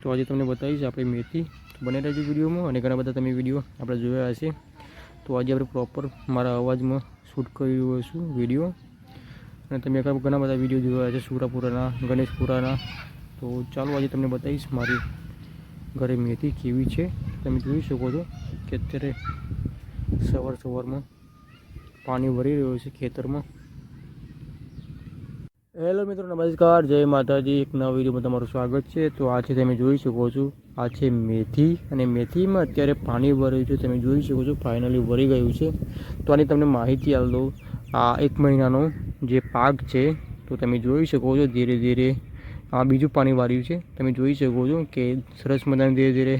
તો આજે તમને બતાવીશ આપણે મેથી બને રહેજો વિડીયોમાં અને ઘણા બધા તમે વિડીયો આપણે જોયા હશે. તો આજે આપણે પ્રોપર મારા અવાજમાં શૂટ કરી રહ્યો છું વિડીયો, અને તમે ઘણા બધા વિડીયો જોયા છે સુરાપુરાના, ગણેશપુરાના. તો ચાલો આજે તમને બતાવીશ મારી ઘરે મેથી કેવી છે. તમે જોઈ શકો છો કે અત્યારે સવારમાં પાણી ભરી રહ્યું છે ખેતરમાં. હેલો મિત્રો, નમસ્કાર, જય માતાજી. એક નવા વિડીયોમાં તમારું સ્વાગત છે. તો આ છે તમે જોઈ શકો છો, આ છે મેથી, અને મેથીમાં અત્યારે પાણી ભર્યું છે. તમે જોઈ શકો છો ફાઇનલી ભરી ગયું છે. તો આની તમને માહિતી આપી દઉં. આ 1 મહિનાનો જે પાક છે, તો તમે જોઈ શકો છો ધીરે ધીરે આ બીજું પાણી વાળ્યું છે. તમે જોઈ શકો છો કે સરસ મજાની ધીરે ધીરે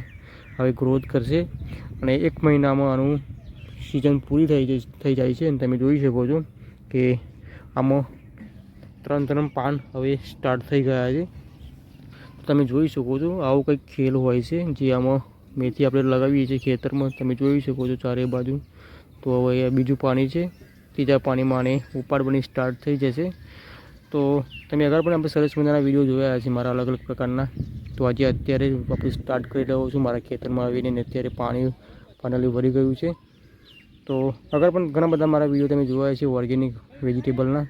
હવે ગ્રોથ કરશે, અને 1 મહિનામાં આનું સિઝન પૂરી થઈ જાય છે. અને તમે જોઈ શકો છો કે આમાં 3 પાન હવે સ્ટાર્ટ થઈ ગયા છે. તમે જોઈ શકો છો આવો કંઈક ખેલ હોય છે જે આમાં મેથી આપણે લગાવીએ છીએ ખેતરમાં. તમે જોઈ શકો છો ચારે બાજુ. તો હવે બીજું પાણી છે, ત્રીજા પાણીમાં આને ઉપાડવાની સ્ટાર્ટ થઈ જશે. તો તમે આગળ પણ આપણે સરસ મજાના વિડીયો જોયા છે મારા અલગ અલગ પ્રકારના. તો આજે અત્યારે આપણે સ્ટાર્ટ કરી રહ્યો છું મારા ખેતરમાં આવીને. અત્યારે પાણી ફાઇનલી ભરી ગયું છે. તો આગળ પણ ઘણા બધા મારા વિડીયો તમે જોયા છે ઓર્ગેનિક વેજીટેબલના,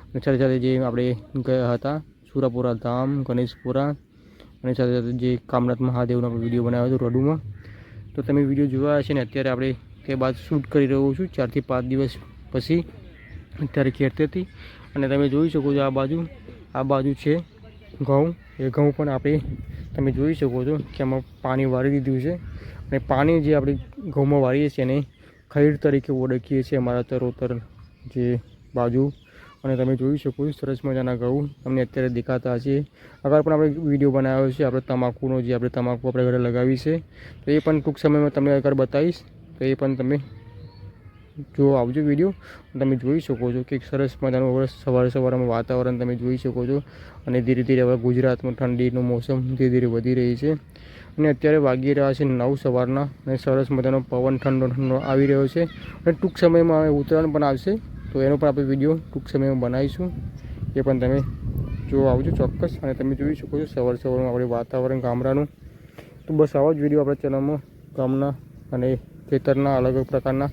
અને સાથે સાથે જે આપણે ગયા હતા સુરાપુરા ધામ, ગણેશપુરા, અને સાથે સાથે જે કામનાથ મહાદેવનો વિડીયો બનાવ્યો હતો રડુમાં. તો તમે વિડીયો જોયા છે. ને અત્યારે આપણે તે બાદ શૂટ કરી રહ્યો છું 4 થી 5 દિવસ પછી અત્યારે ખેતરથી. અને તમે જોઈ શકો છો આ બાજુ છે ઘઉં. એ ઘઉં પણ આપણે તમે જોઈ શકો છો કે આમાં પાણી વાળી દીધું છે. અને પાણી જે આપણે ઘઉંમાં વાળીએ છીએ એને ખૈર તરીકે ઓળખીએ છીએ અમારા તરોતર જે બાજુ. અને તમે જોઈ શકો છો સરસ મજાના ઘઉં તમને અત્યારે દેખાતા હશે. આગળ પણ આપણે વિડીયો બનાવ્યો છે આપણે તમાકુનો, જે આપણે તમાકુ આપણે ઘરે લગાવી છે. તો એ પણ ટૂંક સમયમાં તમને આગળ બતાવીશ. તો એ પણ તમે જો આવજો વિડીયો. તમે જોઈ શકો છો કે સરસ મજાનું સવારમાં વાતાવરણ તમે જોઈ શકો છો. અને ધીરે ધીરે હવે ગુજરાતમાં ઠંડીનું મોસમ ધીરે ધીરે વધી રહી છે. અને અત્યારે વાગી રહ્યા છે 9 સવારના, અને સરસ મજાનો પવન ઠંડો ઠંડો આવી રહ્યો છે. અને ટૂંક સમયમાં હવે ઉત્તરાયણ પણ આવશે. તો એનો પણ આપણે વિડીયો ટૂંક સમયમાં બનાવીશું. એ પણ તમે જોવા આવજો ચોક્કસ. અને તમે જોઈ શકો છો સવારમાં આપણે વાતાવરણ ગામડાનું. તો બસ આવા જ વિડીયો આપણા ચેનલમાં ગામના અને ખેતરના અલગ અલગ પ્રકારના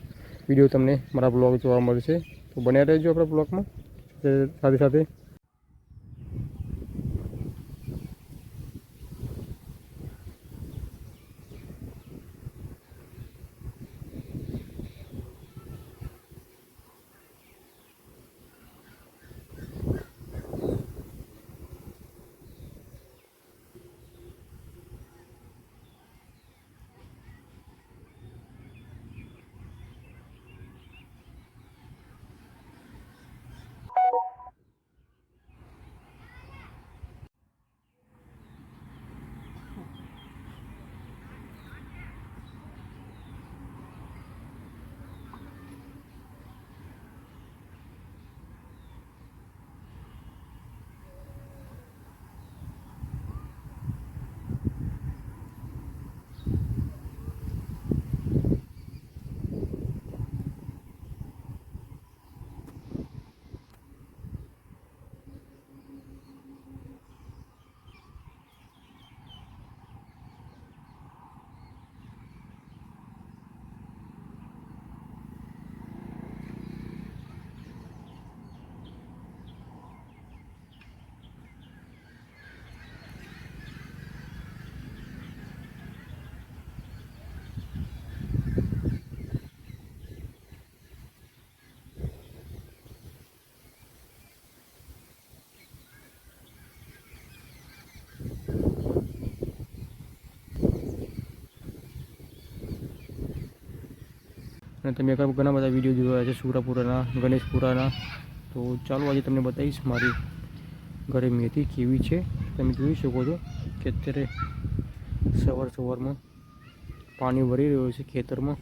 વિડીયો તમને મારા બ્લોગ જોવા મળશે. તો બન્યા રહેજો આપણા બ્લોગમાં સાથે સાથે. અને તમે ઘણા બધા વિડીયો જોયા છે સુરાપુરાના, ગણેશપુરાના. તો ચાલો આજે તમને બતાવીશ મારી ઘરે મેથી કેવી છે. તમે જોઈ શકો છો કે અત્યારે સવારમાં પાણી ભરી રહ્યું છે ખેતરમાં.